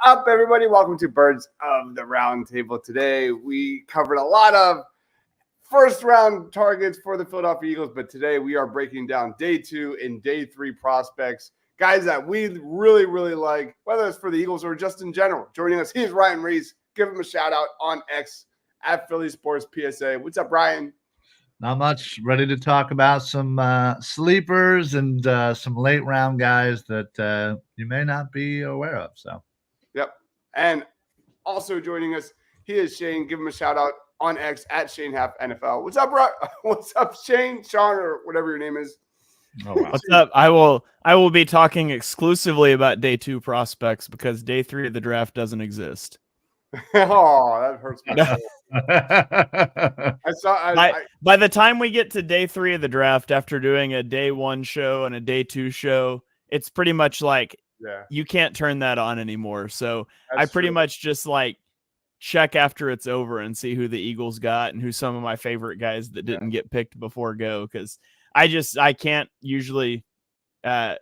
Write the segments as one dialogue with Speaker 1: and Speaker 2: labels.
Speaker 1: up, everybody? Welcome to Birds of the Roundtable. Today, we covered a lot of first-round targets for the Philadelphia Eagles, but today we are breaking down day 2 and day 3 prospects, guys that we really, really like, whether it's for the Eagles or just in general. Joining us, he is Ryan Reese. Give him a shout-out on X at Philly Sports PSA. What's up, Ryan?
Speaker 2: Not much. Ready to talk about some sleepers and some late-round guys that you may not be aware of. So.
Speaker 1: Yep. And also joining us, he is Shane. Give him a shout out on X at Shane Half NFL. What's up, bro? What's up, Shane? Sean, or whatever your name is.
Speaker 3: Oh, wow. What's up? I will be talking exclusively about day 2 prospects because day 3 of the draft doesn't exist.
Speaker 1: Oh, that hurts my soul.
Speaker 3: By the time we get to day 3 of the draft, after doing a day 1 show and a day 2 show, it's pretty much like you can't turn that on anymore. So that's I pretty much just like check after it's over and see who the Eagles got and who some of my favorite guys that didn't get picked before go. Cause I can't usually, it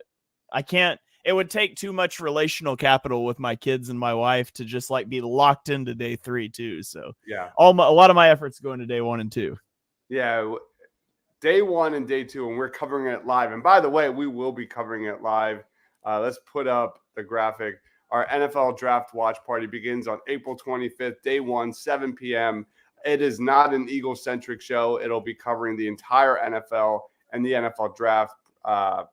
Speaker 3: would take too much relational capital with my kids and my wife to just like be locked into day 3 too. So a lot of my efforts go into day 1 and 2.
Speaker 1: Yeah. Day 1 and day 2, and we're covering it live. And by the way, we will be covering it live. Let's put up the graphic. Our NFL Draft Watch Party begins on April 25th, day 1, 7 p.m. It is not an Eagle-centric show. It'll be covering the entire NFL and the NFL Draft,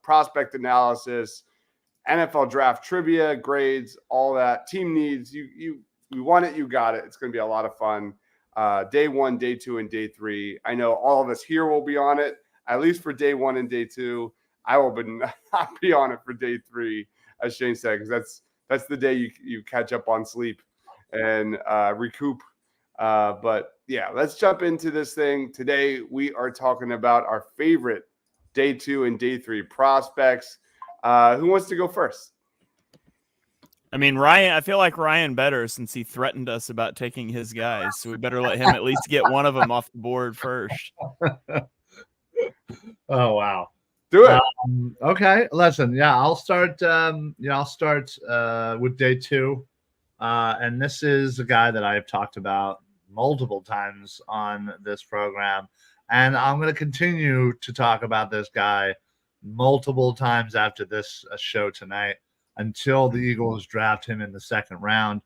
Speaker 1: prospect analysis, NFL Draft trivia, grades, all that. Team needs. You want it, you got it. It's going to be a lot of fun. Day 1, day 2, and day 3. I know all of us here will be on it, at least for day 1 and day 2. I will not be on it for day 3, as Shane said, because that's the day you catch up on sleep and recoup. But yeah, let's jump into this thing. Today we are talking about our favorite day 2 and day 3 prospects. Who wants to go first?
Speaker 3: I mean, Ryan, I feel like Ryan better since he threatened us about taking his guys. So we better let him at least get one of them off the board first.
Speaker 2: Oh, wow.
Speaker 1: Do it.
Speaker 2: Okay, listen. Yeah, I'll start. I'll start with day 2, and this is a guy that I've talked about multiple times on this program, and I'm going to continue to talk about this guy multiple times after this show tonight until the Eagles draft him in the 2nd round,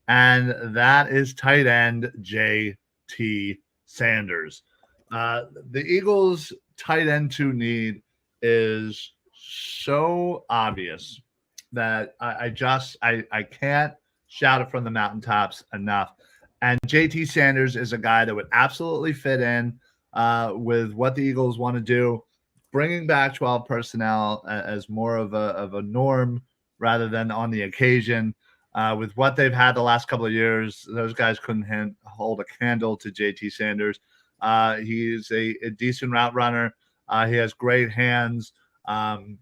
Speaker 2: and that is tight end J.T. Sanders. The Eagles' tight end 2 need is so obvious that I can't shout it from the mountaintops enough. And JT Sanders is a guy that would absolutely fit in with what the Eagles want to do, bringing back 12 personnel as more of a norm rather than on the occasion. With what they've had the last couple of years, those guys couldn't hold a candle to JT Sanders. He's a decent route runner. He has great hands, and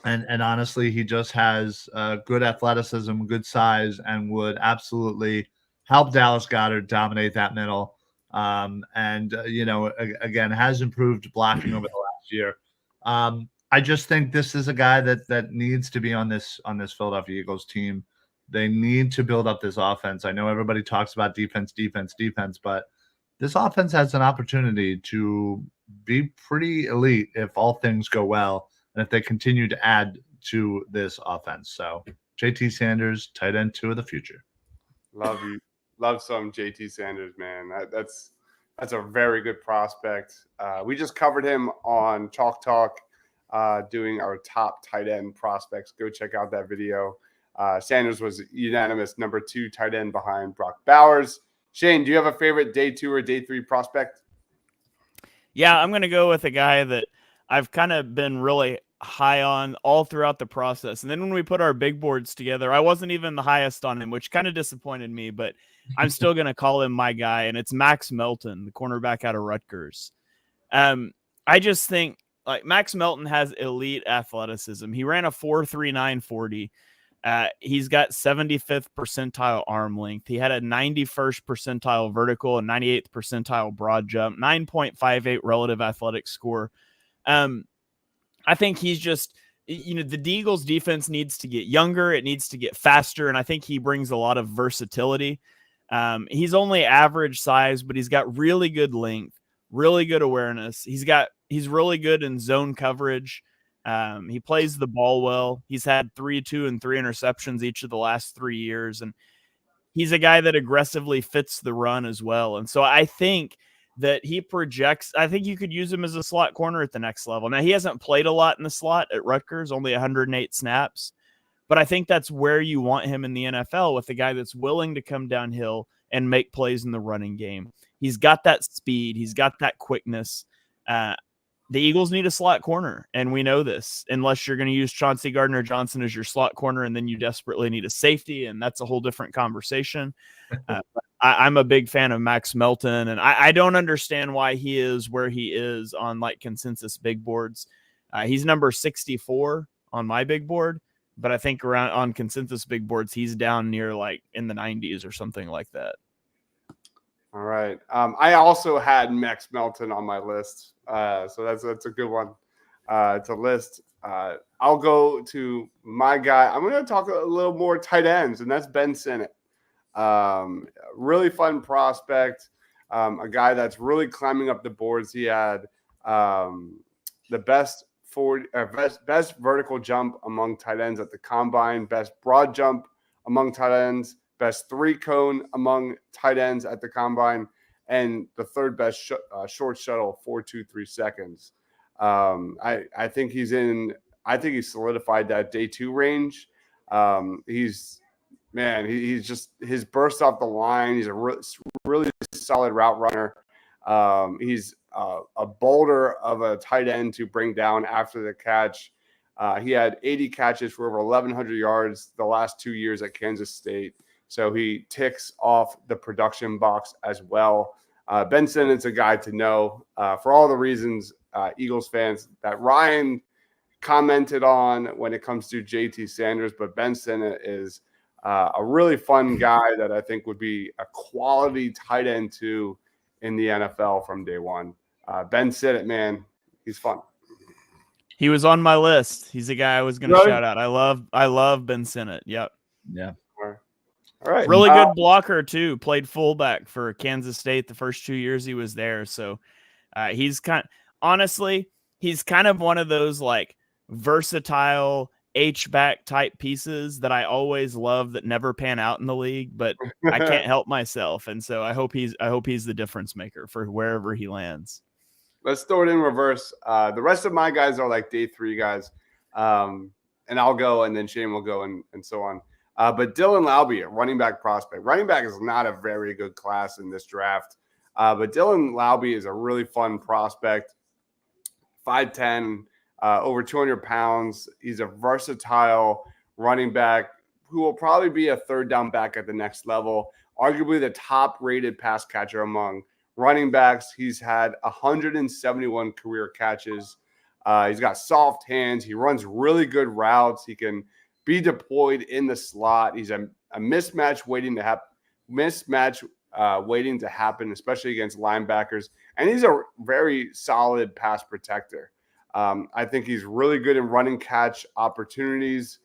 Speaker 2: honestly, he just has good athleticism, good size, and would absolutely help Dallas Goedert dominate that middle. Again, has improved blocking over the last year. I just think this is a guy that needs to be on this Philadelphia Eagles team. They need to build up this offense. I know everybody talks about defense, but this offense has an opportunity to be pretty elite if all things go well and if they continue to add to this offense. So JT Sanders, tight end 2 of the future.
Speaker 1: Love some JT Sanders, man. That's a very good prospect. We just covered him on Chalk Talk doing our top tight end prospects. Go check out that video. Sanders was unanimous number 2 tight end behind Brock Bowers. Shane, do you have a favorite day 2 or day 3 prospect?
Speaker 3: Yeah, I'm going to go with a guy that I've kind of been really high on all throughout the process. And then when we put our big boards together, I wasn't even the highest on him, which kind of disappointed me, but I'm still going to call him my guy. And it's Max Melton, the cornerback out of Rutgers. I just think like Max Melton has elite athleticism. He ran a 4.39 40. He's got 75th percentile arm length. He had a 91st percentile vertical and 98th percentile broad jump, 9.58 relative athletic score. I think he's just the Eagles defense needs to get younger. It needs to get faster. And I think he brings a lot of versatility. He's only average size, but he's got really good length, really good awareness. He's really good in zone coverage. He plays the ball well. He's had 3, 2, and 3 interceptions each of the last 3 years. And he's a guy that aggressively fits the run as well. And so I think that he projects, I think you could use him as a slot corner at the next level. Now, he hasn't played a lot in the slot at Rutgers, only 108 snaps, but I think that's where you want him in the NFL, with a guy that's willing to come downhill and make plays in the running game. He's got that speed. He's got that quickness. The Eagles need a slot corner, and we know this, unless you're going to use Chauncey Gardner-Johnson as your slot corner, and then you desperately need a safety, and that's a whole different conversation. I'm a big fan of Max Melton, and I don't understand why he is where he is on like consensus big boards. He's number 64 on my big board, but I think around on consensus big boards, he's down near like in the 90s or something like that.
Speaker 1: All right. I also had Max Melton on my list. So that's a good one to list. I'll go to my guy. I'm going to talk a little more tight ends, and that's Bennie Sate. Really fun prospect. A guy that's really climbing up the boards. He had the best vertical jump among tight ends at the combine, best broad jump among tight ends, best 3-cone among tight ends at the combine, and the third best short shuttle, 4.23 seconds. I think he's solidified that day 2 range. He's just his burst off the line. He's a really solid route runner. He's a boulder of a tight end to bring down after the catch. He had 80 catches for over 1,100 yards the last 2 years at Kansas State. So he ticks off the production box as well. Bennie Sate's a guy to know for all the reasons Eagles fans that Ryan commented on when it comes to JT Sanders. But Bennie Sate is a really fun guy that I think would be a quality tight end too in the NFL from day one. Bennie Sate, man, he's fun.
Speaker 3: He was on my list. He's a guy I was going to shout out. I love Bennie Sate. Yep.
Speaker 2: Yeah.
Speaker 1: All right.
Speaker 3: Really good blocker too. Played fullback for Kansas State the first 2 years he was there. So he's kind of one of those like versatile H-back type pieces that I always love that never pan out in the league, but I can't help myself. And so I hope he's the difference maker for wherever he lands.
Speaker 1: Let's throw it in reverse. The rest of my guys are like day 3 guys. And I'll go, and then Shane will go, and so on. But Dylan Laube, a running back prospect. Running back is not a very good class in this draft. But Dylan Laube is a really fun prospect. 5'10", over 200 pounds. He's a versatile running back who will probably be a third down back at the next level. Arguably the top-rated pass catcher among running backs. He's had 171 career catches. He's got soft hands. He runs really good routes. He can be deployed in the slot. He's a mismatch waiting to happen, especially against linebackers. And he's a very solid pass protector. I think he's really good in running catch opportunities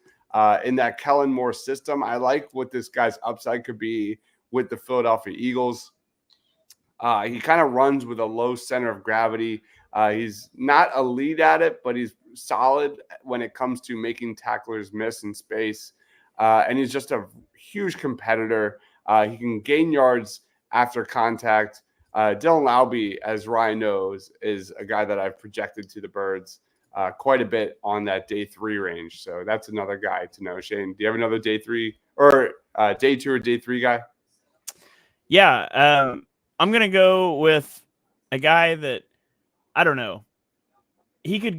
Speaker 1: in that Kellen Moore system. I like what this guy's upside could be with the Philadelphia Eagles. He kind of runs with a low center of gravity. He's not elite at it, but he's solid when it comes to making tacklers miss in space. And he's just a huge competitor. He can gain yards after contact. Dylan Laube, as Ryan knows, is a guy that I've projected to the Birds quite a bit on that day 3 range. So that's another guy to know. Shane, do you have another day 3 or day 2 or day 3 guy?
Speaker 3: Yeah. I'm going to go with a guy that, I don't know. He could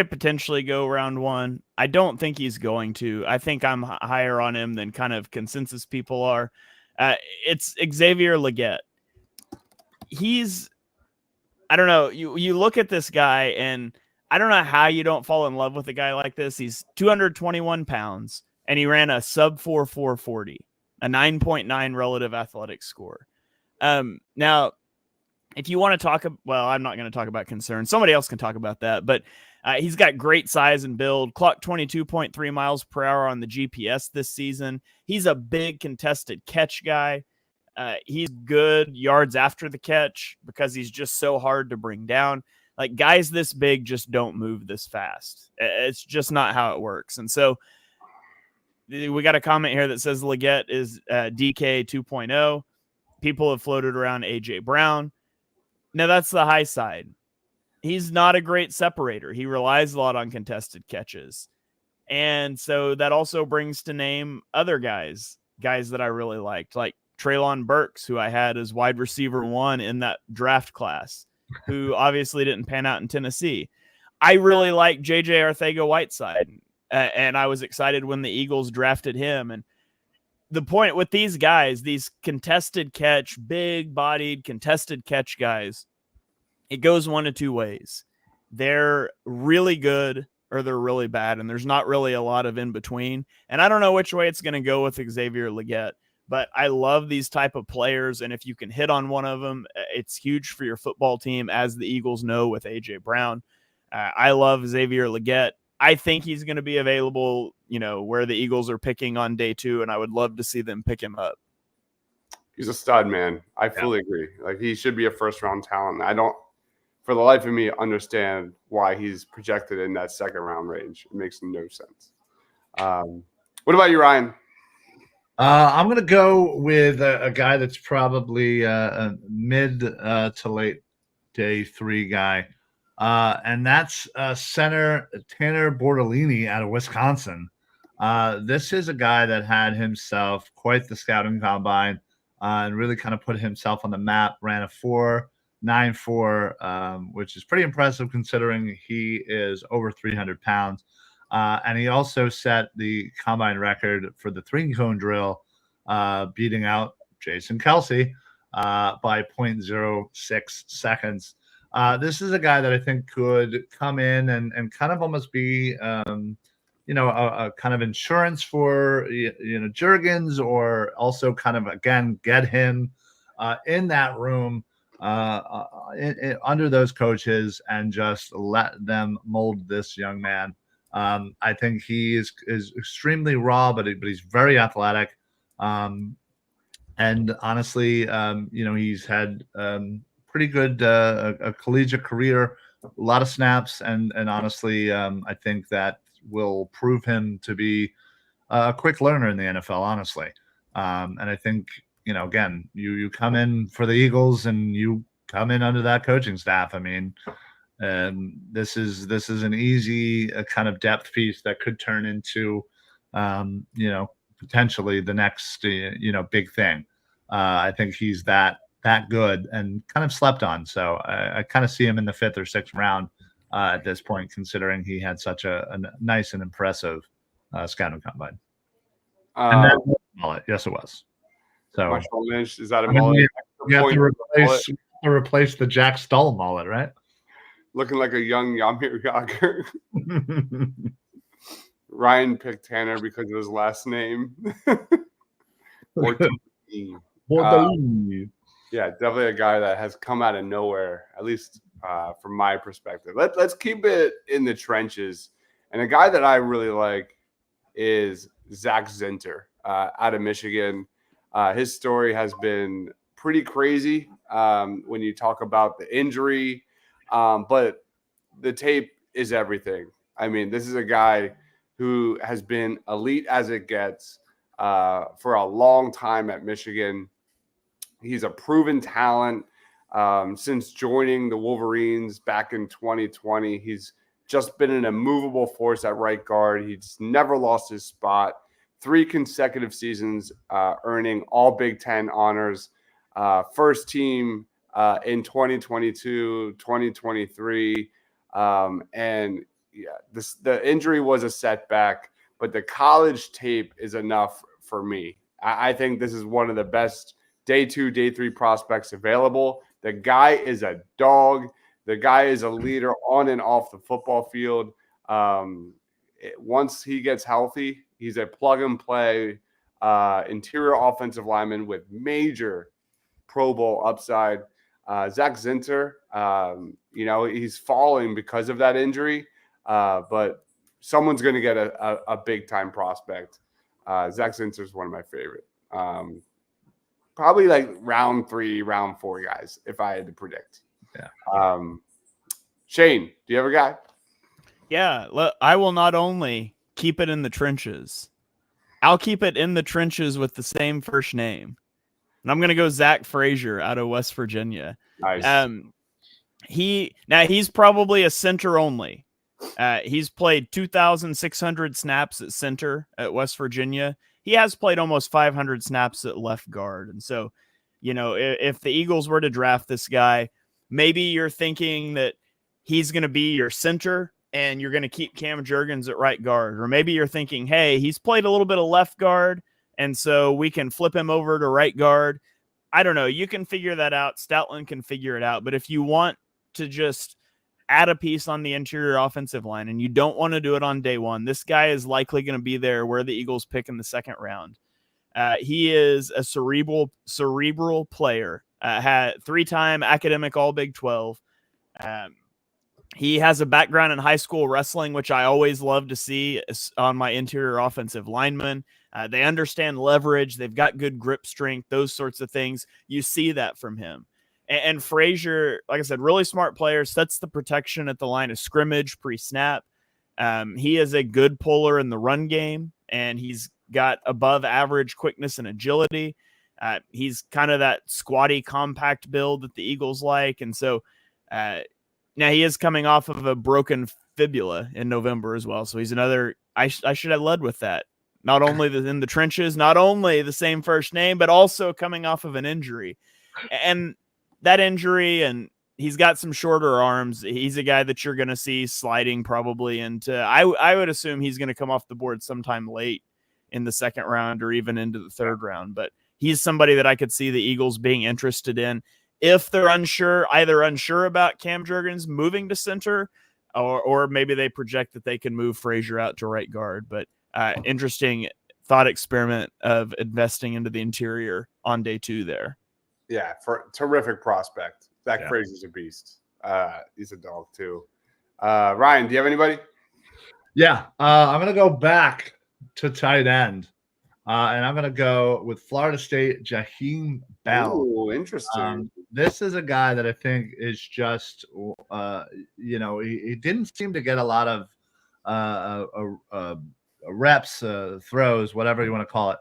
Speaker 3: potentially go round 1. I don't think he's going to. I think I'm higher on him than kind of consensus people are. It's Xavier Legette. I don't know. You look at this guy, and I don't know how you don't fall in love with a guy like this. He's 221 pounds, and he ran a sub 4.40, a 9.9 relative athletic score. Now, if you want to talk, well, I'm not going to talk about concerns. Somebody else can talk about that. But he's got great size and build. Clocked 22.3 miles per hour on the GPS this season. He's a big contested catch guy. He's good yards after the catch because he's just so hard to bring down. Like, guys this big just don't move this fast. It's just not how it works. And so we got a comment here that says Legette is DK 2.0. People have floated around AJ Brown. Now, that's the high side. He's not a great separator. He relies a lot on contested catches. And so that also brings to name other guys that I really liked, like Treylon Burks, who I had as wide receiver 1 in that draft class, who obviously didn't pan out in Tennessee. I really like JJ Arcega-Whiteside, and I was excited when the Eagles drafted him. And the point with these guys, these contested catch, big-bodied contested catch guys, it goes one of two ways. They're really good or they're really bad, and there's not really a lot of in between. And I don't know which way it's going to go with Xavier Legette, but I love these type of players, and if you can hit on one of them, it's huge for your football team, as the Eagles know with A.J. Brown. I love Xavier Legette. I think he's going to be available, where the Eagles are picking on day 2, and I would love to see them pick him up.
Speaker 1: He's a stud, man. I fully agree. Like, he should be a first-round talent. I don't, for the life of me, understand why he's projected in that second-round range. It makes no sense. What about you, Ryan?
Speaker 2: I'm going to go with a guy that's probably a mid to late day 3 guy. And that's center Tanner Bortolini out of Wisconsin. This is a guy that had himself quite the scouting combine and really kind of put himself on the map, ran a 4.94, which is pretty impressive considering he is over 300 pounds. And he also set the combine record for the 3-cone drill, beating out Jason Kelsey by 0.06 seconds. This is a guy that I think could come in and kind of almost be, a kind of insurance for, Juergens, or also kind of, again, get him in that room under those coaches and just let them mold this young man. I think he is extremely raw, but he's very athletic. And honestly, he's had pretty good a collegiate career, a lot of snaps, and honestly, I think that will prove him to be a quick learner in the NFL, honestly. And I think, again, you come in for the Eagles and you come in under that coaching staff. I mean, this is an easy kind of depth piece that could turn into, potentially the next, big thing. I think he's that good and kind of slept on. So I kind of see him in the 5th or 6th round at this point, considering he had such a nice and impressive scouting combine. And that was a mullet. Yes, it was. So
Speaker 1: Marshall Lynch, is that a mullet?
Speaker 2: You have to replace the Jack Stoll mullet, right?
Speaker 1: Looking like a young Yamir Yager. Ryan picked Tanner because of his last name. Yeah, definitely a guy that has come out of nowhere, at least from my perspective. Let's keep it in the trenches. And a guy that I really like is Zach Zenner out of Michigan. His story has been pretty crazy when you talk about the injury, but the tape is everything. I mean, this is a guy who has been elite as it gets for a long time at Michigan. He's a proven talent since joining the Wolverines back in 2020. He's just been an immovable force at right guard. He's never lost his spot. 3 consecutive seasons earning all Big Ten honors. First team in 2022, 2023. And yeah, the injury was a setback, but the college tape is enough for me. I think this is one of the best day 2, day 3 prospects available. The guy is a dog. The guy is a leader on and off the football field. Once he gets healthy, he's a plug-and-play interior offensive lineman with major Pro Bowl upside. Zach Zenner, he's falling because of that injury, but someone's going to get a big-time prospect. Zach Zenner is one of my favorite. Probably like round 3, round 4 guys, if I had to predict.
Speaker 2: Yeah.
Speaker 1: Shane, do you have a guy?
Speaker 3: Yeah, I will not only keep it in the trenches, I'll keep it in the trenches with the same first name. And I'm going to go Zach Frazier out of West Virginia.
Speaker 1: Nice.
Speaker 3: He's probably a center only. He's played 2,600 snaps at center at West Virginia. He has played almost 500 snaps at left guard. And so, if the Eagles were to draft this guy, maybe you're thinking that he's going to be your center and you're going to keep Cam Jurgens at right guard. Or maybe you're thinking, hey, he's played a little bit of left guard, and so we can flip him over to right guard. I don't know. You can figure that out. Stoutland can figure it out. But if you want to just add a piece on the interior offensive line and you don't want to do it on day one, this guy is likely going to be there where the Eagles pick in the second round. He is a cerebral player, had 3-time academic All Big 12. He has a background in high school wrestling, which I always love to see on my interior offensive linemen. They understand leverage. They've got good grip strength, those sorts of things. You see that from him. And Frazier, like I said, really smart player, sets the protection at the line of scrimmage pre-snap. He is a good puller in the run game, and he's got above average quickness and agility. He's kind of that squatty, compact build that the Eagles like. And so now he is coming off of a broken fibula in November as well. So he's another, I should have led with that. Not only in the trenches, not only the same first name, but also coming off of an injury. And that injury, and he's got some shorter arms. He's a guy that you're going to see sliding probably into, I would assume he's going to come off the board sometime late in the second round or even into the third round. But he's somebody that I could see the Eagles being interested in if they're either unsure about Cam Jurgens moving to center, or maybe they project that they can move Frazier out to right guard. But interesting thought experiment of investing into the interior on day 2 there.
Speaker 1: Yeah, for terrific prospect. Zach Frazier's a beast. He's a dog too. Ryan, do you have anybody?
Speaker 2: Yeah, I'm going to go back to tight end. And I'm going to go with Florida State, Jemell Bell.
Speaker 1: Ooh, interesting.
Speaker 2: This is a guy that I think is just, he didn't seem to get a lot of reps, throws, whatever you want to call it.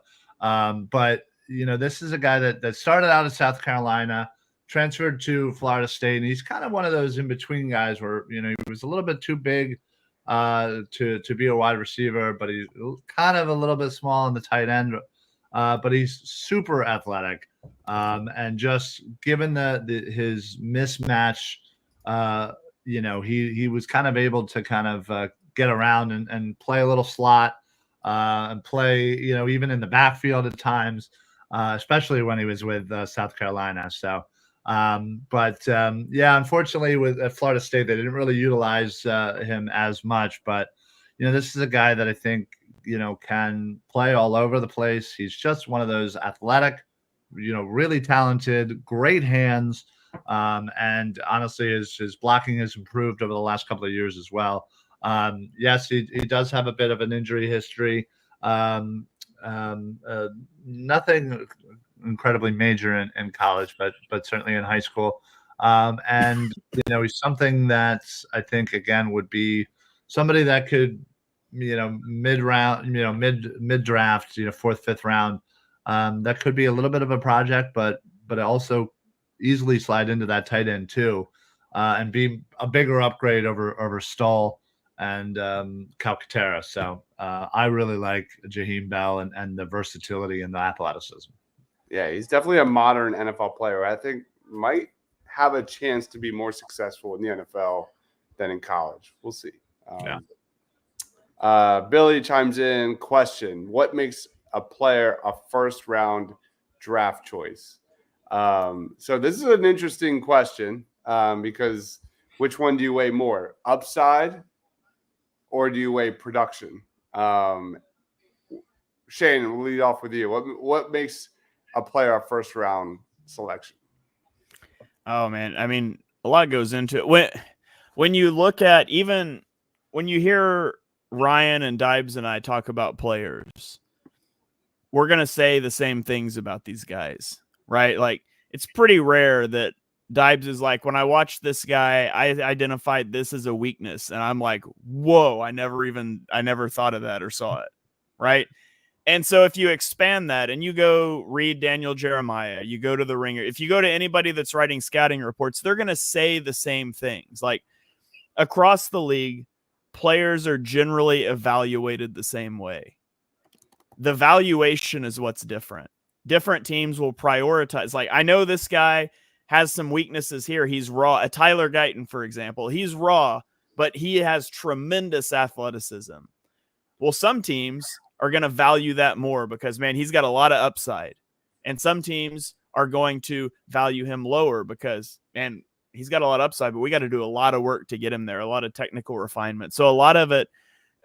Speaker 2: But, this is a guy that started out in South Carolina, transferred to Florida State, and he's kind of one of those in-between guys where, he was a little bit too big to be a wide receiver, but he's kind of a little bit small on the tight end, but he's super athletic. And just given his mismatch, he was kind of able to kind of get around and play a little slot and play, even in the backfield at times, especially when he was with South Carolina. So, unfortunately at Florida State, they didn't really utilize him as much, but, this is a guy that I think, can play all over the place. He's just one of those athletic, really talented, great hands. And honestly, his blocking has improved over the last couple of years as well. Yes, he does have a bit of an injury history. Nothing incredibly major in college, but certainly in high school. And he's something that I think again would be somebody that could, mid round, mid draft, 4th, 5th round, that could be a little bit of a project, but also easily slide into that tight end too, and be a bigger upgrade over Stoll and Calcaterra. So I really like Jemell Bell and the versatility and the athleticism.
Speaker 1: Yeah, he's definitely a modern NFL player. I think might have a chance to be more successful in the NFL than in college. We'll see. Billy chimes in, question, what makes a player a first-round draft choice? So this is an interesting question because which one do you weigh more, upside or do you weigh production? Shane, we'll lead off with you. What makes a player a first-round selection?
Speaker 3: Oh man, I mean, a lot goes into it. When you look at, even when you hear Ryan and Dibes and I talk about players, we're gonna say the same things about these guys, right? Like, it's pretty rare that Dibes is like, when I watched this guy, I identified this as a weakness, and I'm like, whoa, I never thought of that or saw it, right? And so if you expand that and you go read Daniel Jeremiah, you go to the Ringer, if you go to anybody that's writing scouting reports, they're going to say the same things. Like, across the league, players are generally evaluated the same way. The valuation is what's different. Different teams will prioritize. Like, I know this guy has some weaknesses here. He's raw. A Tyler Guyton, for example, he's raw, but he has tremendous athleticism. Well, some teams are going to value that more because, man, he's got a lot of upside. And some teams are going to value him lower because, man, he's got a lot of upside, but we got to do a lot of work to get him there, a lot of technical refinement. So a lot of it,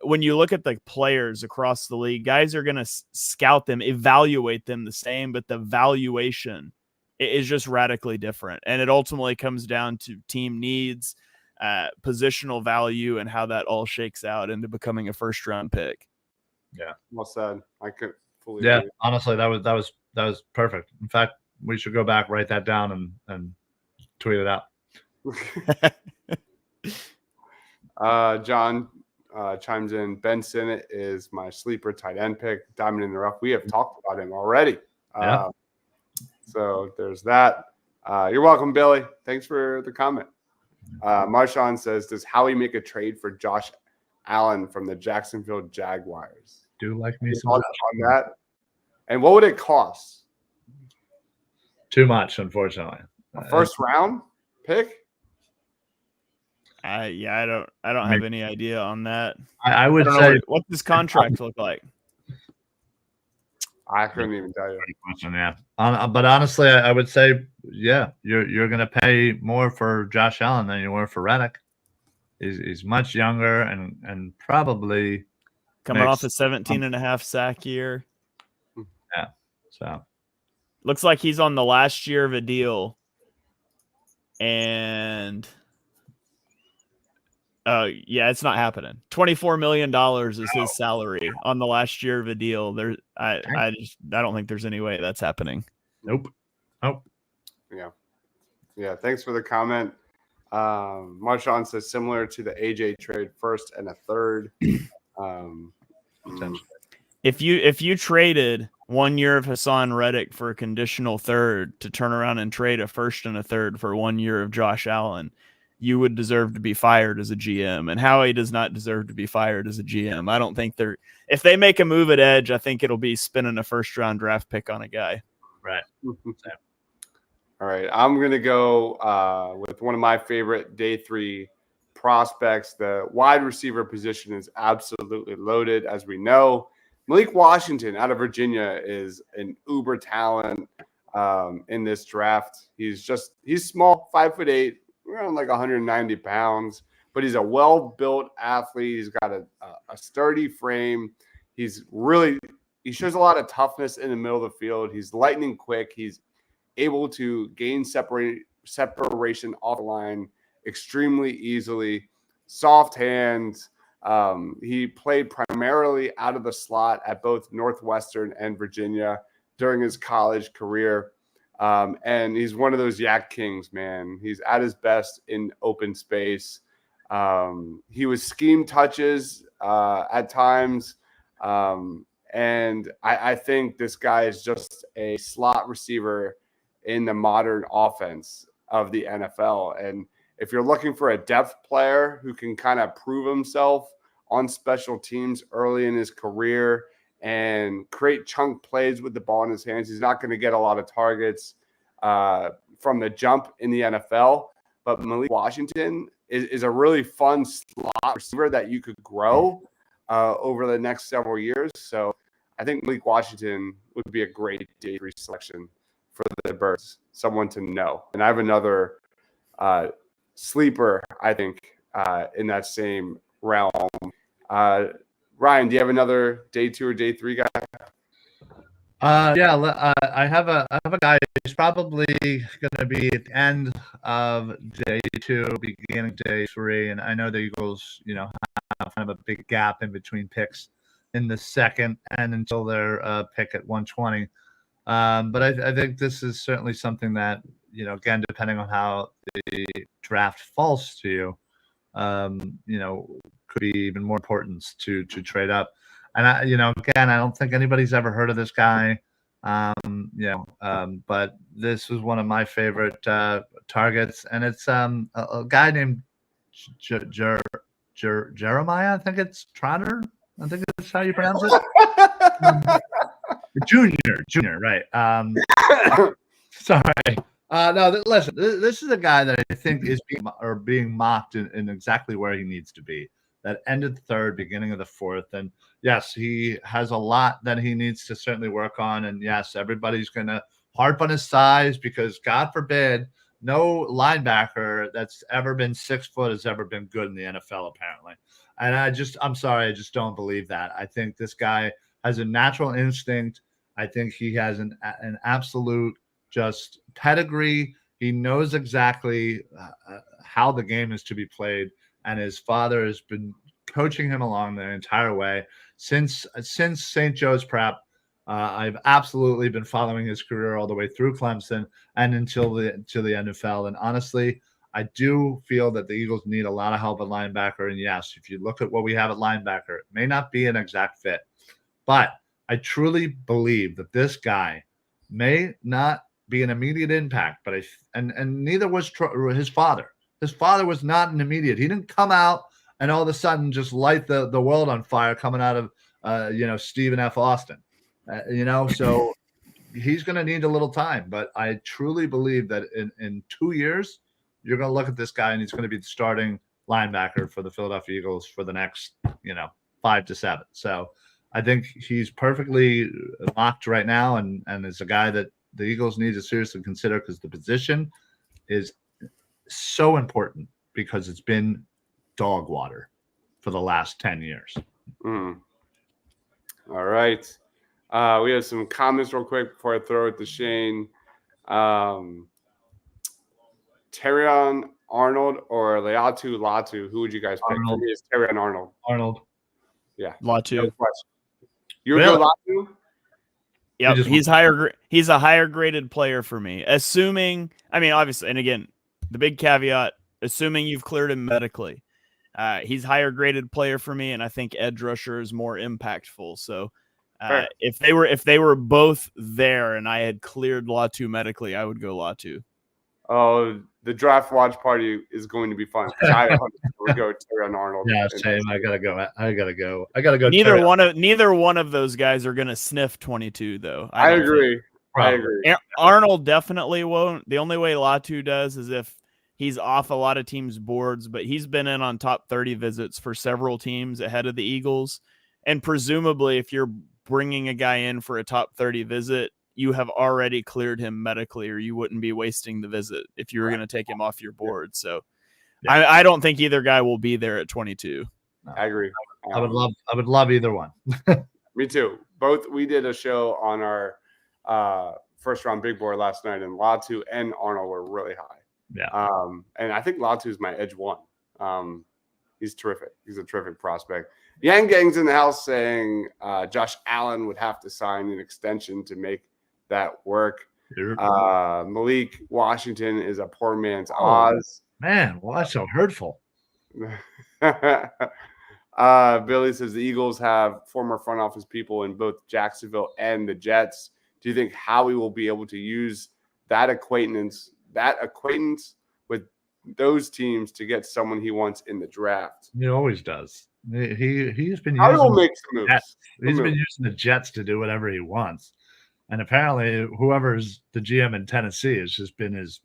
Speaker 3: when you look at the players across the league, guys are going to scout them, evaluate them the same, but the valuation is just radically different. And it ultimately comes down to team needs, positional value, and how that all shakes out into becoming a first-round pick.
Speaker 2: Yeah.
Speaker 1: Well said. I could fully
Speaker 2: Yeah,
Speaker 1: agree.
Speaker 2: honestly, that was perfect. In fact, we should go back, write that down, and tweet it out.
Speaker 1: John chimes in. Ben Sinnott is my sleeper tight end pick. Diamond in the rough. We have talked about him already.
Speaker 2: Yeah.
Speaker 1: So there's that. You're welcome, Billy. Thanks for the comment. Marshawn says, does Howie make a trade for Josh Allen from the Jacksonville Jaguars?
Speaker 2: Do like me some
Speaker 1: on that? And what would it cost?
Speaker 2: Too much, unfortunately.
Speaker 1: A first round pick?
Speaker 3: I don't have any idea on that.
Speaker 2: I would
Speaker 3: don't
Speaker 2: say
Speaker 3: know what does contract look like?
Speaker 1: I couldn't even tell you.
Speaker 2: Question, yeah. But honestly, I would say, yeah, you're going to pay more for Josh Allen than you were for Reddick. He's much younger and probably
Speaker 3: coming off a 17.5 sack year.
Speaker 2: Yeah. So
Speaker 3: looks like he's on the last year of a deal. And yeah, it's not happening. $24 million is his salary on the last year of a deal. I don't think there's any way that's happening.
Speaker 2: Nope.
Speaker 1: Yeah. Thanks for the comment. Marshawn says similar to the AJ trade, first and a third.
Speaker 3: If you traded 1 year of Hassan Reddick for a conditional third to turn around and trade a first and a third for 1 year of Josh Allen, you would deserve to be fired as a GM. And Howie does not deserve to be fired as a GM. I don't think if they make a move at edge, I think it'll be spending a first round draft pick on a guy.
Speaker 2: Right.
Speaker 1: All right. I'm going to go with one of my favorite day 3 prospects. The wide receiver position is absolutely loaded, as we know. Malik Washington out of Virginia is an uber talent in this draft. He's small, 5'8", around like 190 pounds, but he's a well-built athlete. He's got a sturdy frame. He shows a lot of toughness in the middle of the field. He's lightning quick. He's able to gain separation off the line extremely easily. Soft hands. He played primarily out of the slot at both Northwestern and Virginia during his college career. And he's one of those yak kings, man. He's at his best in open space. He was scheme touches at times. And I think this guy is just a slot receiver in the modern offense of the NFL. And if you're looking for a depth player who can kind of prove himself on special teams early in his career and create chunk plays with the ball in his hands, he's not going to get a lot of targets from the jump in the NFL. But Malik Washington is a really fun slot receiver that you could grow over the next several years. So I think Malik Washington would be a great day 3 selection for the Birds, someone to know. And I have another sleeper, I think, in that same realm. Ryan, do you have another day 2 or day 3 guy?
Speaker 2: I have a guy who's probably going to be at the end of day 2, beginning day 3, and I know the Eagles, have kind of a big gap in between picks in the second and until their pick at 120. But I think this is certainly something that, again, depending on how the draft falls to you, could be even more importance to trade up. And again, I don't think anybody's ever heard of this guy. But this was one of my favorite targets, and it's a guy named Jeremiah. I think it's Trotter. I think that's how you pronounce it. Junior, right? Sorry. No, listen. This is a guy that I think is being mocked in exactly where he needs to be. That ended third, beginning of the fourth, and yes, he has a lot that he needs to certainly work on. And yes, everybody's going to harp on his size because, God forbid, no linebacker that's ever been 6 foot has ever been good in the NFL, apparently. And I'm sorry, I just don't believe that. I think this guy has a natural instinct. I think he has an absolute just pedigree. He knows exactly how the game is to be played. And his father has been coaching him along the entire way since St. Joe's Prep. I've absolutely been following his career all the way through Clemson and until the NFL. And honestly, I do feel that the Eagles need a lot of help at linebacker. And yes, if you look at what we have at linebacker, it may not be an exact fit, but I truly believe that this guy may not be an immediate impact. But and neither was his father. His father was not an immediate. He didn't come out and all of a sudden just light the world on fire coming out of, Stephen F. Austin, so he's going to need a little time. But I truly believe that in 2 years, you're going to look at this guy and he's going to be the starting linebacker for the Philadelphia Eagles for the next, 5 to 7. So I think he's perfectly locked right now. And it's a guy that the Eagles need to seriously consider because the position is so important because it's been dog water for the last 10 years.
Speaker 1: All right. We have some comments real quick before I throw it to Shane. Terrion Arnold or Leatu Latu? Who would you guys pick? For me, it's Terrion Arnold.
Speaker 2: Arnold.
Speaker 1: Yeah.
Speaker 3: Latu.
Speaker 1: No question. You would go Latu?
Speaker 3: Yep, he's higher. He's a higher graded player for me. Assuming, obviously, and again, the big caveat, assuming you've cleared him medically, he's higher graded player for me, and I think edge rusher is more impactful. So, if they were both there and I had cleared Latu medically, I would go Latu.
Speaker 1: Oh, the draft watch party is going to be fun. I would go Terrion Arnold.
Speaker 2: Yeah, same. I gotta go.
Speaker 3: Neither one of those guys are gonna sniff 22, though.
Speaker 1: I agree.
Speaker 3: Arnold definitely won't. The only way Latu does is if he's off a lot of teams' boards, but he's been in on top 30 visits for several teams ahead of the Eagles. And presumably, if you're bringing a guy in for a top 30 visit, you have already cleared him medically, or you wouldn't be wasting the visit if you were going to take him off your board. So I don't think either guy will be there at 22.
Speaker 1: I agree.
Speaker 2: I would love either one.
Speaker 1: Me too. We did a show on our first round big board last night, and Latu and Arnold were really high.
Speaker 2: Yeah.
Speaker 1: And I think Latu is my edge one. He's terrific. He's a terrific prospect. Yang Gang's in the house saying Josh Allen would have to sign an extension to make that work. Malik Washington is a poor man's Oz.
Speaker 2: Man, well, that's so hurtful.
Speaker 1: Billy says the Eagles have former front office people in both Jacksonville and the Jets. Do you think Howie will be able to use that acquaintance with those teams to get someone he wants in the draft?
Speaker 2: He always does. He's been
Speaker 1: Howie will make some moves.
Speaker 2: He's been using the Jets to do whatever he wants. And apparently, whoever's the GM in Tennessee has just been his,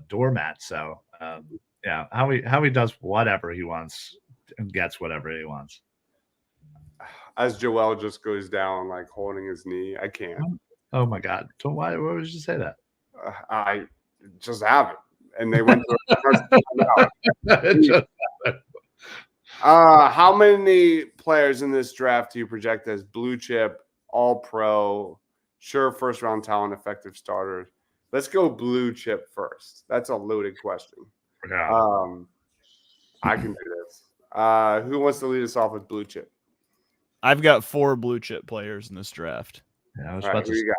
Speaker 2: doormat. So, Howie does whatever he wants and gets whatever he wants.
Speaker 1: As Joel just goes down, like holding his knee, I can't.
Speaker 2: Oh my God! So why would you say that?
Speaker 1: I just haven't. And they went to how many players in this draft do you project as blue chip all pro, sure first round talent, effective starter. Let's go blue chip first. That's a loaded question.
Speaker 2: Yeah.
Speaker 1: I can do this. Who wants to lead us off with blue chip?
Speaker 3: I've got 4 blue chip players in this draft.
Speaker 2: Yeah, I was
Speaker 1: All
Speaker 2: about
Speaker 1: right,
Speaker 2: to
Speaker 1: who
Speaker 2: say
Speaker 1: you got?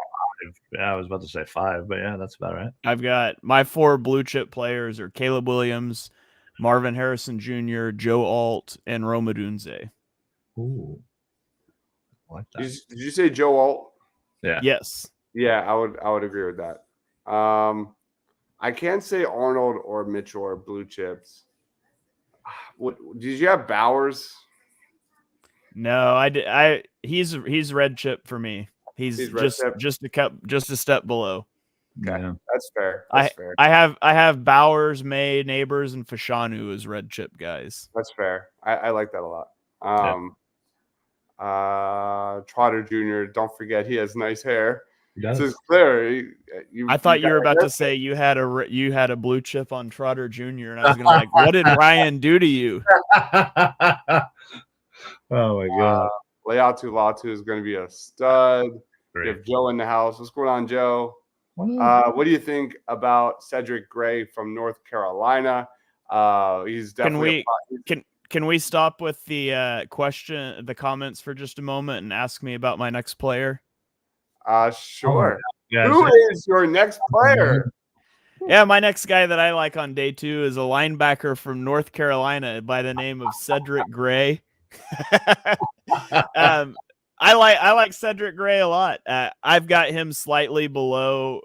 Speaker 2: 5. Yeah, I was about to say 5, but yeah, that's about right.
Speaker 3: I've got my 4 blue chip players are Caleb Williams, Marvin Harrison Jr., Joe Alt, and Rome Odunze.
Speaker 2: Ooh. I like that.
Speaker 1: Did you say Joe Alt?
Speaker 2: Yeah.
Speaker 3: Yes.
Speaker 1: Yeah, I would agree with that. I can't say Arnold or Mitchell are blue chips. What did you have Bowers?
Speaker 3: No, I did. He's red chip for me. He's
Speaker 1: red chip.
Speaker 3: just a step below.
Speaker 1: Okay,
Speaker 2: Yeah.
Speaker 1: that's fair. That's fair.
Speaker 3: I have Bowers, May, Neighbors, and Fashanu as red chip guys.
Speaker 1: That's fair. I like that a lot. Trotter Jr. Don't forget he has nice hair. This is clear.
Speaker 3: I thought you were about to say you had a blue chip on Trotter Jr. and I was gonna like, what did Ryan do to you?
Speaker 2: Oh my god.
Speaker 1: Leatu Latu is going to be a stud.
Speaker 2: Great.
Speaker 1: We have Joe in the house. What's going on, Joe? What do you think about Cedric Gray from North Carolina? He's definitely.
Speaker 3: Can we stop with the the comments for just a moment and ask me about my next player?
Speaker 1: Sure.
Speaker 2: Yeah,
Speaker 1: who is your next player?
Speaker 3: Yeah, my next guy that I like on day 2 is a linebacker from North Carolina by the name of Cedric Gray. I like Cedric Gray a lot. I've got him slightly below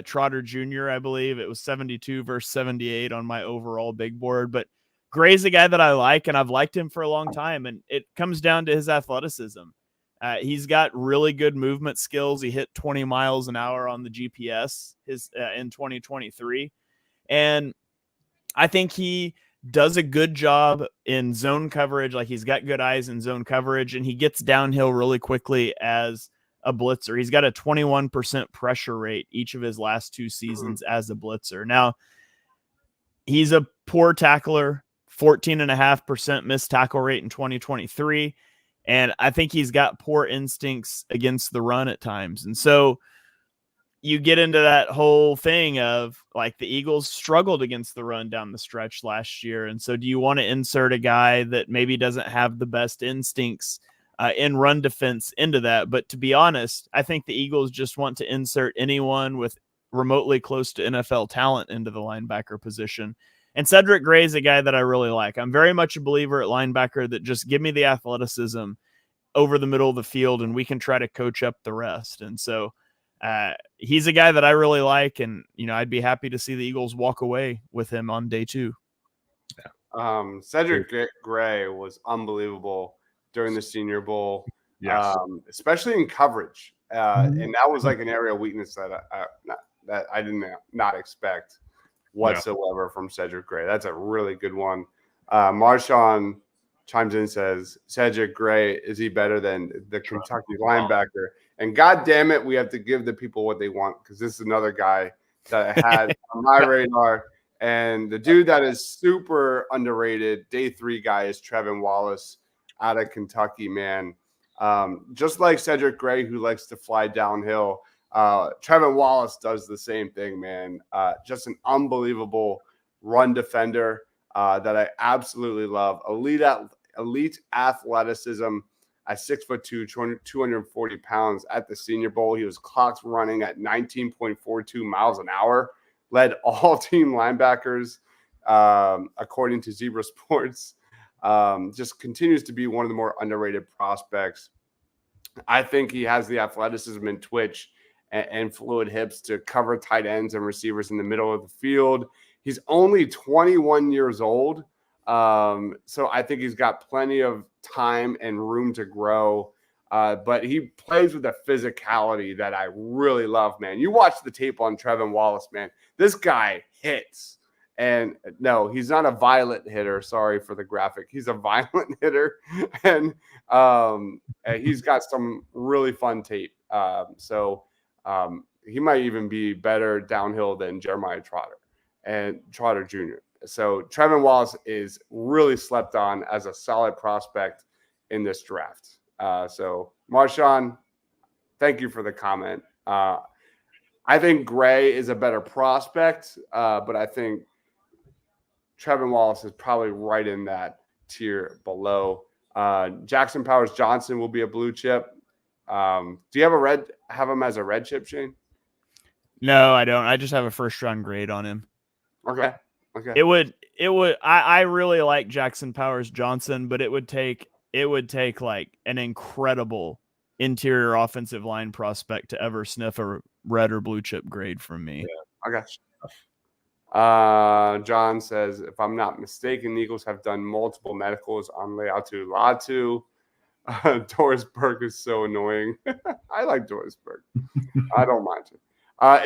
Speaker 3: Trotter Jr. I believe it was 72 versus 78 on my overall big board, but Gray's a guy that I like, and I've liked him for a long time, and it comes down to his athleticism. He's got really good movement skills. He hit 20 miles an hour on the GPS in 2023, and I think he does a good job in zone coverage. Like, he's got good eyes in zone coverage, and he gets downhill really quickly as a blitzer. He's got a 21% pressure rate each of his last 2 seasons as a blitzer. Now, he's a poor tackler, 14.5% missed tackle rate in 2023. And I think he's got poor instincts against the run at times. And so you get into that whole thing of, like, the Eagles struggled against the run down the stretch last year. And so do you want to insert a guy that maybe doesn't have the best instincts in run defense into that? But to be honest, I think the Eagles just want to insert anyone with remotely close to NFL talent into the linebacker position. And Cedric Gray is a guy that I really like. I'm very much a believer at linebacker that just give me the athleticism over the middle of the field and we can try to coach up the rest. And so he's a guy that I really like. And, I'd be happy to see the Eagles walk away with him on day 2.
Speaker 1: Yeah. Cedric Gray was unbelievable during the Senior Bowl,
Speaker 2: Yes.
Speaker 1: especially in coverage. And that was like an area of weakness that I did not expect whatsoever from Cedric Gray. That's a really good one. Marshawn chimes in and says, Cedric Gray, is he better than the Kentucky linebacker? And God damn it, we have to give the people what they want, because this is another guy that I had on my radar. And the dude that is super underrated, day 3 guy, is Trevon Wallace out of Kentucky, man. Just like Cedric Gray, who likes to fly downhill, Trevon Wallace does the same thing, man. Just an unbelievable run defender that I absolutely love. Elite athleticism at 6'2", 240 pounds at the Senior Bowl. He was clocked running at 19.42 miles an hour, led all team linebackers, according to Zebra Sports. Just continues to be one of the more underrated prospects. I think he has the athleticism and twitch and fluid hips to cover tight ends and receivers in the middle of the field. He's only 21 years old. So I think he's got plenty of time and room to grow. But he plays with a physicality that I really love, man. You watch the tape on Trevon Wallace, man. This guy hits. And no, he's not a violent hitter. Sorry for the graphic. He's a violent hitter. And he's got some really fun tape. So he might even be better downhill than Jeremiah Trotter Jr. So Trevon Wallace is really slept on as a solid prospect in this draft. So Marshawn, thank you for the comment. I think Gray is a better prospect, but I think Trevon Wallace is probably right in that tier below. Jackson Powers Johnson will be a blue chip. Do you have him as a red chip, Shane?
Speaker 3: No, I don't. I just have a first round grade on him.
Speaker 1: Okay.
Speaker 3: It would. I really like Jackson Powers Johnson, but it would take like an incredible interior offensive line prospect to ever sniff a red or blue chip grade from me.
Speaker 1: Yeah. Okay. John says, if I'm not mistaken, the Eagles have done multiple medicals on Leatu Latu. Doris Burke is so annoying. I like Doris Burke. I don't mind it.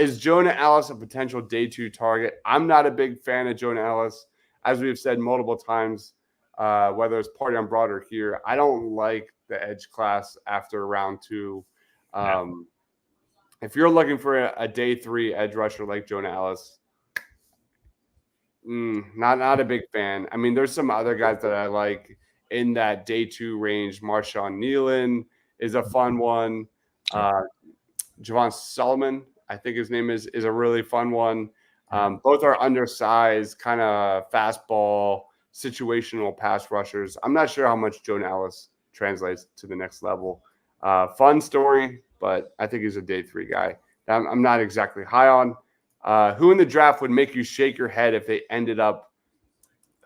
Speaker 1: Is Jonah Ellis a potential day 2 target? I'm not a big fan of Jonah Ellis. As we've said multiple times, whether it's Party on Broad or here, I don't like the edge class after round 2. If you're looking for a day 3 edge rusher like Jonah Ellis, not a big fan. I mean, there's some other guys that I like in that day 2 range. Marshawn Nealon is a fun one. Javon Solomon, I think his name is a really fun one. Both are undersized, kind of fastball, situational pass rushers. I'm not sure how much Jonah Ellis translates to the next level. Fun story, but I think he's a day 3 guy. I'm not exactly high on. Who in the draft would make you shake your head if they ended up?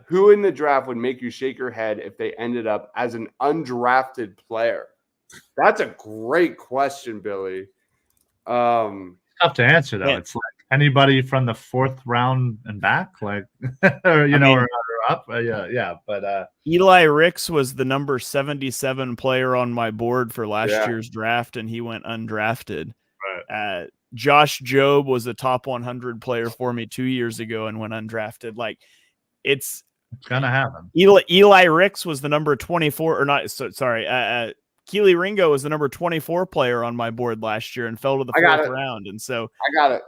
Speaker 1: Who in the draft would make you shake your head if they ended up as an undrafted player? That's a great question, Billy.
Speaker 2: Tough to answer though. It's like anybody from the 4th round and back, like or up. But
Speaker 3: Eli Ricks was the number 77 player on my board for last year's draft, and he went undrafted.
Speaker 2: Right.
Speaker 3: Josh Jobe was a top 100 player for me 2 years ago and went undrafted. Like it's
Speaker 2: gonna happen.
Speaker 3: Eli Ricks was the number 24 or not. Sorry. Keely Ringo was the number 24 player on my board last year and fell to the 4th round. And so
Speaker 1: I got it.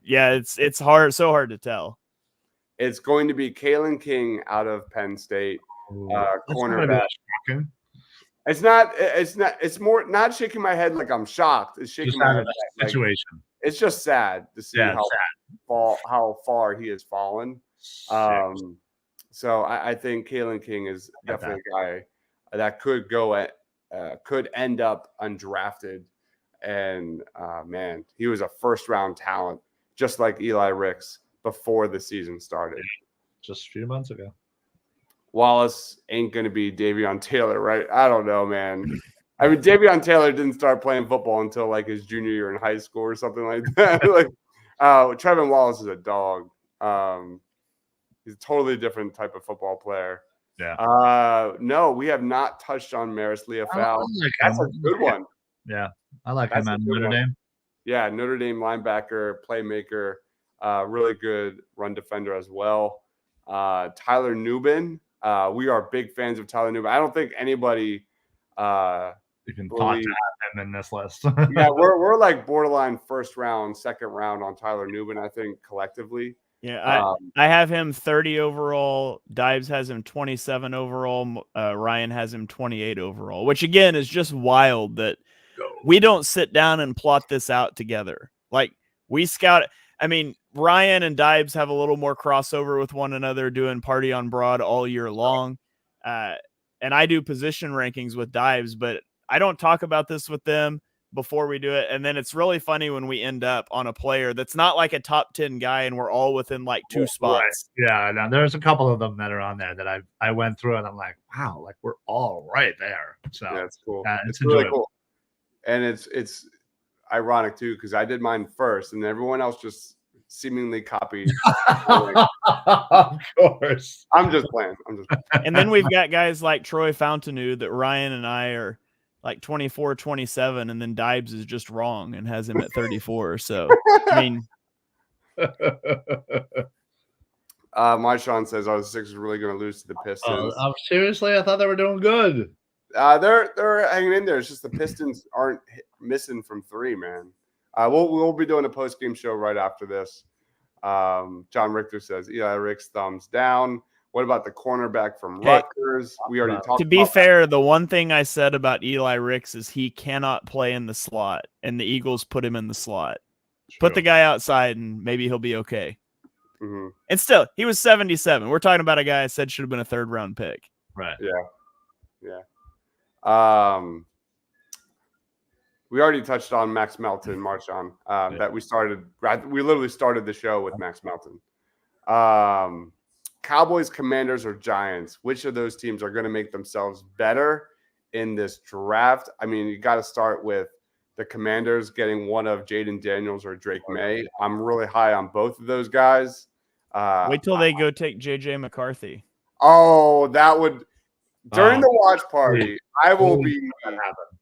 Speaker 3: Yeah, it's hard, so hard to tell.
Speaker 1: It's going to be Kalen King out of Penn State, cornerback. It's more not shaking my head like I'm shocked. It's shaking my head
Speaker 2: situation.
Speaker 1: Like, it's just sad to see how far he has fallen. So I think Kalen King is definitely a guy that could end up undrafted. And man, he was a 1st round talent, just like Eli Ricks before the season started.
Speaker 2: Just a few months ago.
Speaker 1: Wallace ain't going to be Davion Taylor, right? I don't know, man. I mean, Davion Taylor didn't start playing football until like his junior year in high school or something like that. Trevon Wallace is a dog. He's a totally different type of football player.
Speaker 2: Yeah.
Speaker 1: No, we have not touched on Maris Leofau. That's a good one.
Speaker 2: Yeah, I like him at Notre Dame.
Speaker 1: Yeah, Notre Dame linebacker, playmaker, really good run defender as well. Tyler Nubin. We are big fans of Tyler Nubin. I don't think anybody
Speaker 2: even thought to have him in this list.
Speaker 1: Yeah, we're like borderline 1st round, 2nd round on Tyler Nubin, I think, collectively.
Speaker 3: Yeah, I have him 30 overall. Dives has him 27 overall. Ryan has him 28 overall, which again is just wild that we don't sit down and plot this out together. Like we scout. I mean, Ryan and Dives have a little more crossover with one another doing Party on Broad all year long. And I do position rankings with Dives, but I don't talk about this with them before we do it. And then it's really funny when we end up on a player that's not like a top 10 guy and we're all within like 2 spots.
Speaker 2: Right. Yeah, no, there's a couple of them that are on there that I went through and I'm like, wow, like we're all right there. So
Speaker 1: yeah, it's cool.
Speaker 2: It's
Speaker 1: really cool. And it's ironic too, because I did mine first and everyone else just seemingly copied.
Speaker 2: Of course.
Speaker 1: I'm just playing.
Speaker 3: And then we've got guys like Troy Fountainu that Ryan and I are like 24, 27, and then Dibes is just wrong and has him at 34. So, I mean.
Speaker 1: Marshawn says, the Sixers are really going to lose to the Pistons.
Speaker 2: Seriously? I thought they were doing good.
Speaker 1: They're hanging in there. It's just the Pistons aren't missing from 3, man. We'll be doing a post-game show right after this. John Richter says, Eli Ricks, thumbs down. What about the cornerback from
Speaker 3: Hey,
Speaker 1: Rutgers? We already talked
Speaker 3: To be
Speaker 1: about
Speaker 3: fair, the one thing I said about Eli Ricks is he cannot play in the slot, and the Eagles put him in the slot. Put the guy outside, and maybe he'll be okay.
Speaker 1: Mm-hmm.
Speaker 3: And still, he was 77. We're talking about a guy I said should have been a 3rd-round pick.
Speaker 2: Right.
Speaker 1: Yeah. We already touched on Max Melton, Marshawn. That we literally started the show with Max Melton. Cowboys, Commanders, or Giants? Which of those teams are going to make themselves better in this draft? I mean, you got to start with the Commanders getting one of Jaden Daniels or Drake May. I'm really high on both of those guys.
Speaker 3: Wait till they go take J.J. McCarthy.
Speaker 1: Oh, that would during the watch party.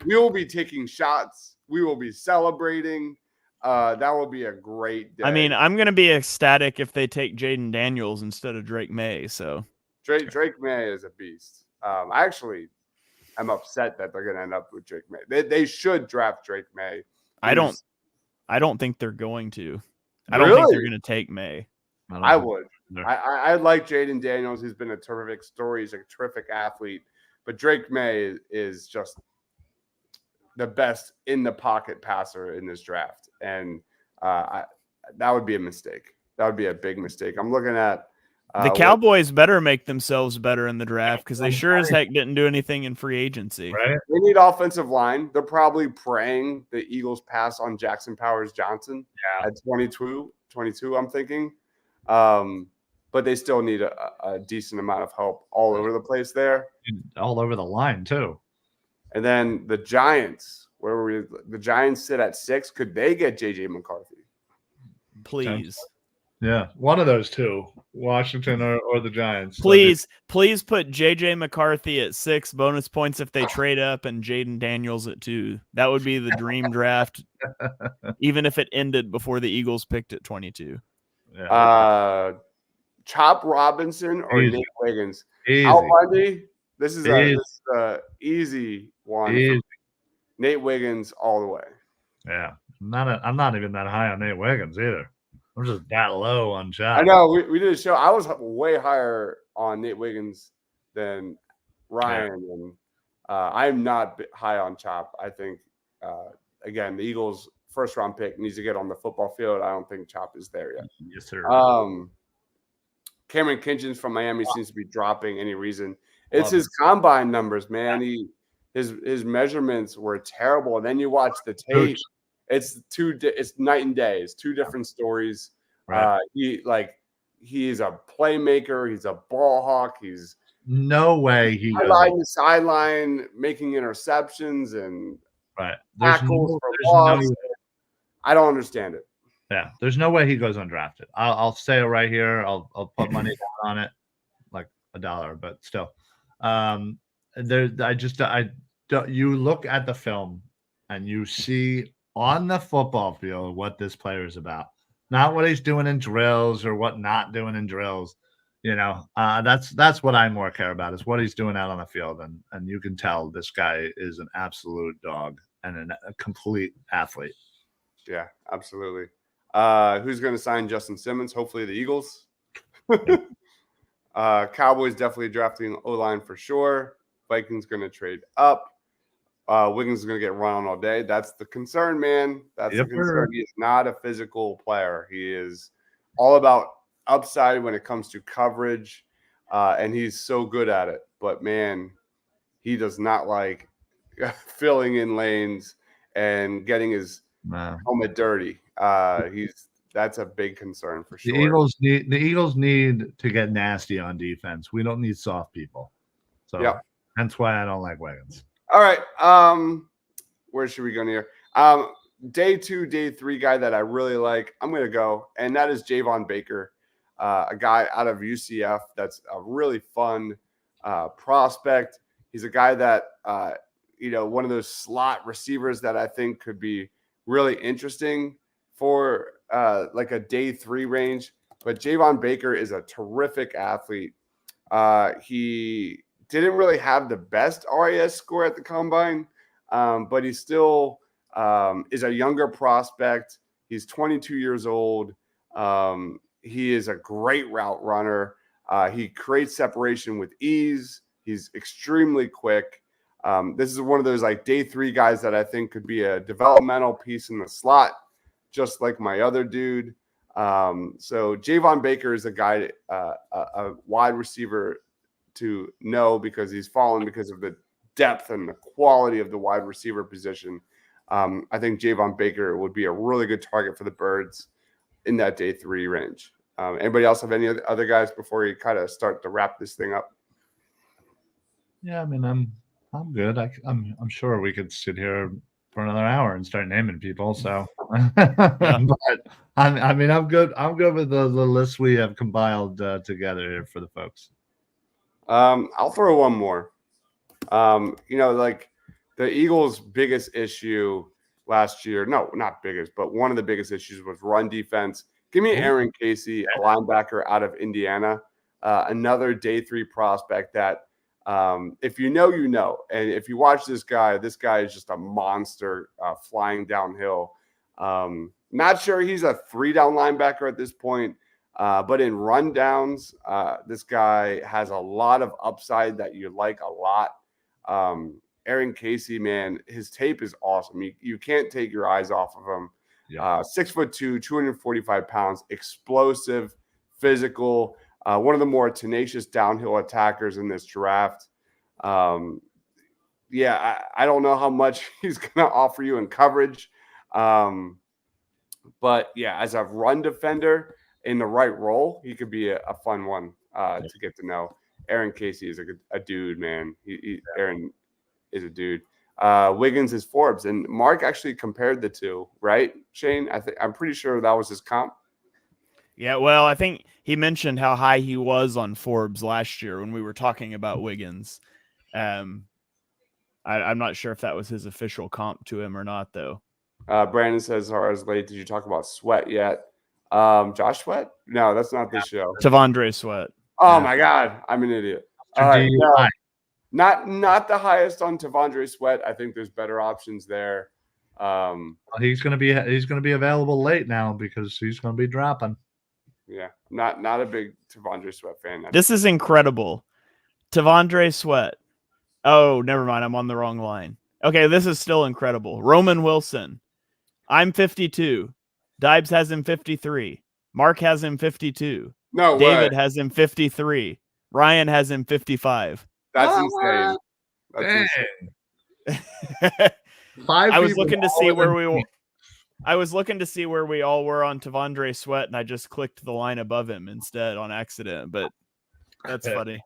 Speaker 1: We will be taking shots. We will be celebrating. That will be a great day.
Speaker 3: I mean, I'm going to be ecstatic if they take Jaden Daniels instead of Drake May. So
Speaker 1: Drake May is a beast. I actually am upset that they're going to end up with Drake May. They should draft Drake May.
Speaker 3: I don't think they're going to. I
Speaker 1: Really?
Speaker 3: don't think they're going to take May.
Speaker 1: I would. I like Jaden Daniels. He's been a terrific story. He's a terrific athlete. But Drake May is just the best in the pocket passer in this draft. And that would be a mistake. That would be a big mistake. I'm looking at
Speaker 3: the Cowboys better make themselves better in the draft because they sure as heck didn't do anything in free agency.
Speaker 2: Right.
Speaker 1: They need offensive line. They're probably praying the Eagles pass on Jackson Powers Johnson at 22, I'm thinking. But they still need a decent amount of help all over the place there.
Speaker 2: All over the line, too.
Speaker 1: And then the Giants, the Giants sit at 6. Could they get J.J. McCarthy?
Speaker 3: Please.
Speaker 2: Yeah, one of those two, Washington or the Giants.
Speaker 3: Please put J.J. McCarthy at 6, bonus points if they trade up, and Jaden Daniels at 2. That would be the dream draft, even if it ended before the Eagles picked at 22.
Speaker 1: Yeah. Chop Robinson or
Speaker 2: Easy.
Speaker 1: Nate Wiggins?
Speaker 2: Easy.
Speaker 1: Al Bundy? This is
Speaker 2: Easy.
Speaker 1: a easy one.
Speaker 2: Easy.
Speaker 1: Nate Wiggins all the way.
Speaker 2: Yeah, I'm not even that high on Nate Wiggins either. I'm just that low on Chop.
Speaker 1: I know. We did a show. I was way higher on Nate Wiggins than Ryan, and I'm not high on Chop. I think again, the Eagles' first-round pick needs to get on the football field. I don't think Chop is there yet.
Speaker 2: Yes, sir.
Speaker 1: Cameron Kinchins from Miami seems to be dropping any reason. It's his combine numbers, man. His measurements were terrible. And then you watch the tape. It's night and day. It's two different stories.
Speaker 2: Right.
Speaker 1: He is a playmaker. He's a ball hawk. He's
Speaker 2: no way he
Speaker 1: sideline making interceptions and
Speaker 2: tackles
Speaker 1: for loss. I don't understand it.
Speaker 2: Yeah, there's no way he goes undrafted. I'll say it right here. I'll put money down on it, like $1, but still. You look at the film and you see on the football field what this player is about, not what he's doing in drills or what not doing in drills. That's what I more care about is what he's doing out on the field, and you can tell this guy is an absolute dog and a complete athlete.
Speaker 1: Yeah, absolutely. Who's going to sign Justin Simmons? Hopefully the Eagles. Cowboys definitely drafting O-line for sure. Vikings going to trade up. Wiggins is going to get run on all day. That's the concern, man. That's the concern. He is not a physical player. He is all about upside when it comes to coverage, and he's so good at it. But, man, he does not like filling in lanes and getting his helmet dirty. That's a big concern for sure.
Speaker 2: The Eagles need to get nasty on defense. We don't need soft people. So that's why I don't like Wiggins.
Speaker 1: All right. Where should we go here? Day 2, day 3 guy that I really like, I'm going to go, and that is Javon Baker, a guy out of UCF that's a really fun prospect. He's a guy that, one of those slot receivers that I think could be really interesting for like a day 3 range. But Javon Baker is a terrific athlete. He didn't really have the best RAS score at the combine, but he still is a younger prospect. He's 22 years old. He is a great route runner. He creates separation with ease. He's extremely quick. This is one of those like day 3 guys that I think could be a developmental piece in the slot, just like my other dude. So Javon Baker is a guy, a wide receiver to know because he's fallen because of the depth and the quality of the wide receiver position. I think Javon Baker would be a really good target for the Birds in that day 3 range. Anybody else have any other guys before you kind of start to wrap this thing up?
Speaker 2: Yeah, I mean, I'm good. I'm sure we could sit here for another hour and start naming people. So, but I'm good. I'm good with the list we have compiled together here for the folks.
Speaker 1: I'll throw one more. Like the Eagles' biggest issue last year, no, not biggest, but one of the biggest issues was run defense. Give me Aaron Casey, a linebacker out of Indiana, another day 3 prospect that if you know, you know. And if you watch this guy is just a monster flying downhill. Not sure he's a 3-down linebacker at this point, but in run downs, this guy has a lot of upside that you like a lot. Aaron Casey, man, his tape is awesome. You can't take your eyes off of him. 6'2", 245 pounds, explosive, physical, one of the more tenacious downhill attackers in this draft. I don't know how much he's going to offer you in coverage. But yeah, as a run defender in the right role, he could be a fun one to get to know. Aaron Casey is a dude, man. Aaron is a dude. Wiggins is Forbes, and Mark actually compared the two, right, Shane? I'm pretty sure that was his comp.
Speaker 3: Yeah, well, I think he mentioned how high he was on Forbes last year when we were talking about Wiggins. I'm not sure if that was his official comp to him or not, though.
Speaker 1: Brandon says, "Hara's late. Did you talk about Sweat yet? Josh Sweat? No, that's not the show.
Speaker 3: Tavondre Sweat.
Speaker 1: Oh my God, I'm an idiot. All right, no, not the highest on Tavondre Sweat. I think there's better options there.
Speaker 2: He's gonna be available late now because he's gonna be dropping.
Speaker 1: Yeah, not a big Tavondre Sweat fan.
Speaker 3: This is incredible. Tavondre Sweat. Oh, never mind. I'm on the wrong line. Okay, this is still incredible. Roman Wilson. I'm 52. Dibes has him 53. Mark has him 52.
Speaker 1: No
Speaker 3: David
Speaker 1: way.
Speaker 3: has him 53. Ryan has him 55.
Speaker 1: That's insane. That's
Speaker 3: insane. I was looking to see where we were. I was looking to see where we all were on Tavondre Sweat, and I just clicked the line above him instead on accident. But that's funny.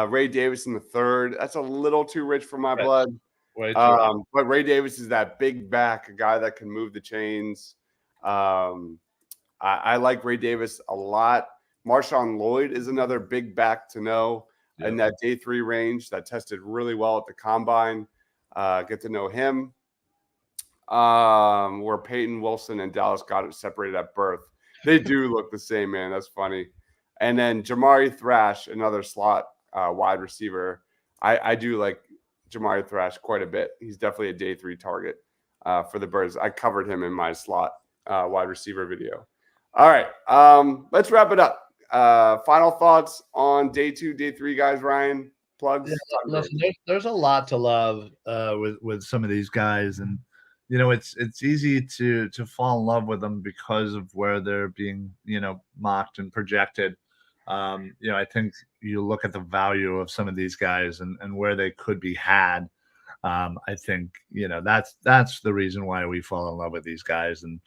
Speaker 1: Ray Davis in the third. That's a little too rich for my blood.
Speaker 2: But
Speaker 1: Ray Davis is that big back, a guy that can move the chains. I like Ray Davis a lot. Marshawn Lloyd is another big back to know in that day 3 range that tested really well at the combine. Get to know him. Where Peyton Wilson and Dallas got it separated at birth. They do look the same, man. That's funny. And then Jamari Thrash, another slot wide receiver. I do like Jamari Thrash quite a bit. He's definitely a day 3 target for the Birds. I covered him in my slot wide receiver video. All right, let's wrap it up. Final thoughts on day 2, day 3, guys. Ryan, plugs.
Speaker 2: Yeah, listen, there's a lot to love with some of these guys, and it's easy to fall in love with them because of where they're being mocked and projected. I think you look at the value of some of these guys and where they could be had. I think that's the reason why we fall in love with these guys. And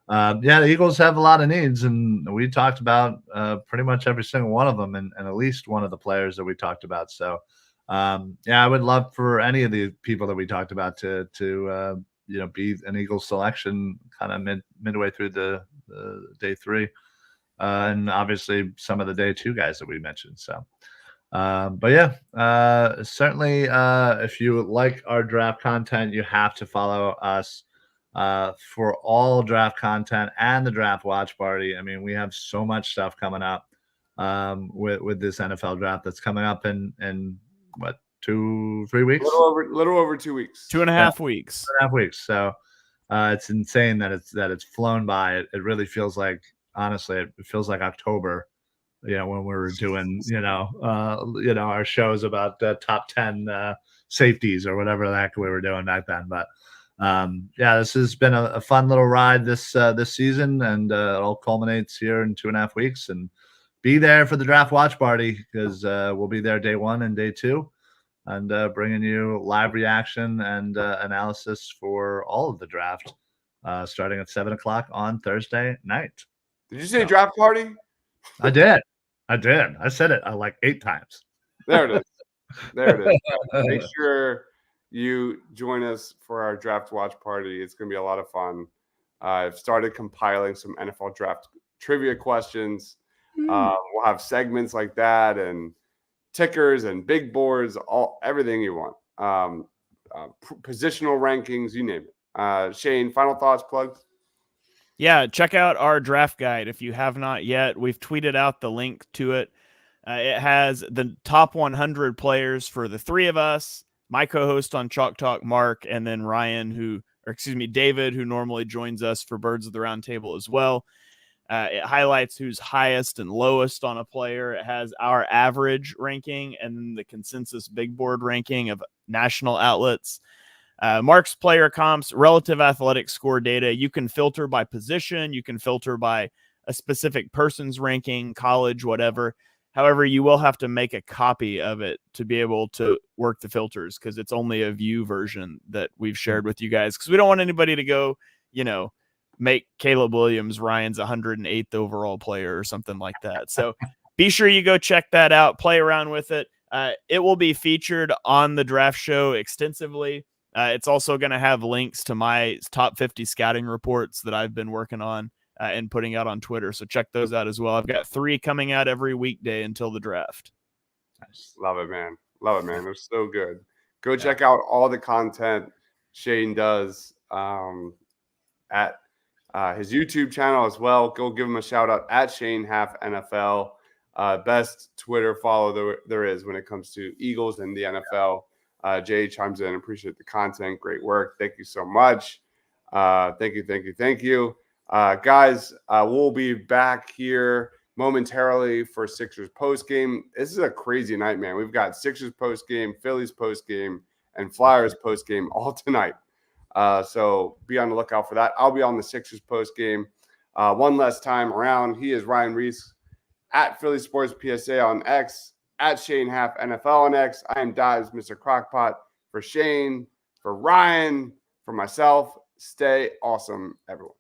Speaker 2: the Eagles have a lot of needs, and we talked about pretty much every single one of them, and at least one of the players that we talked about. So I would love for any of the people that we talked about to be an Eagles selection kind of midway through the day 3. And obviously some of the day 2 guys that we mentioned. So, certainly if you like our draft content, you have to follow us for all draft content and the draft watch party. I mean, we have so much stuff coming up with this NFL draft that's coming up in what, 2-3 weeks?
Speaker 1: Little over 2 weeks.
Speaker 3: 2.5 weeks.
Speaker 2: 2.5 weeks. So it's insane that it's flown by. It really feels like, honestly, it feels like October when we were doing, our shows about top 10 safeties or whatever the heck we were doing back then. But this has been a fun little ride this season, and it all culminates here in 2.5 weeks. And be there for the draft watch party, because we'll be there day 1 and day 2, and bringing you live reaction and analysis for all of the draft, starting at 7:00 on Thursday night.
Speaker 1: Did you say draft party?
Speaker 2: I did. I said it like 8 times.
Speaker 1: There it is. Make sure you join us for our draft watch party. It's going to be a lot of fun. I've started compiling some NFL draft trivia questions. We'll have segments like that, and tickers and big boards, everything you want. Positional rankings, you name it. Shane, final thoughts, plugs?
Speaker 3: Yeah, check out our draft guide if you have not yet. We've tweeted out the link to it. It has the top 100 players for the 3 of us, my co-host on Chalk Talk, Mark, and then David, who normally joins us for Birds of the Roundtable as well. It highlights who's highest and lowest on a player. It has our average ranking and then the consensus big board ranking of national outlets. Mark's player comps, relative athletic score data. You can filter by position. You can filter by a specific person's ranking, college, whatever. However, you will have to make a copy of it to be able to work the filters, because it's only a view version that we've shared with you guys, because we don't want anybody to go, make Caleb Williams Ryan's 108th overall player or something like that. So be sure you go check that out, play around with it. It will be featured on the draft show extensively. It's also going to have links to my top 50 scouting reports that I've been working on and putting out on Twitter. So check those out as well. I've got 3 coming out every weekday until the draft.
Speaker 1: Love it, man. They're so good. Go check out all the content Shane does at his YouTube channel as well. Go give him a shout out at Shane Half NFL. Best Twitter follow there is when it comes to Eagles and the NFL. Jay chimes in. Appreciate the content. Great work. Thank you so much. Thank you. Guys, we'll be back here momentarily for Sixers postgame. This is a crazy night, man. We've got Sixers postgame, Phillies postgame, and Flyers postgame all tonight. So be on the lookout for that. I'll be on the Sixers postgame one last time around. He is Ryan Reese at Philly Sports PSA on X, at Shane Half NFL on X. I am Dives, Mr. Crockpot. For Shane, for Ryan, for myself, stay awesome, everyone.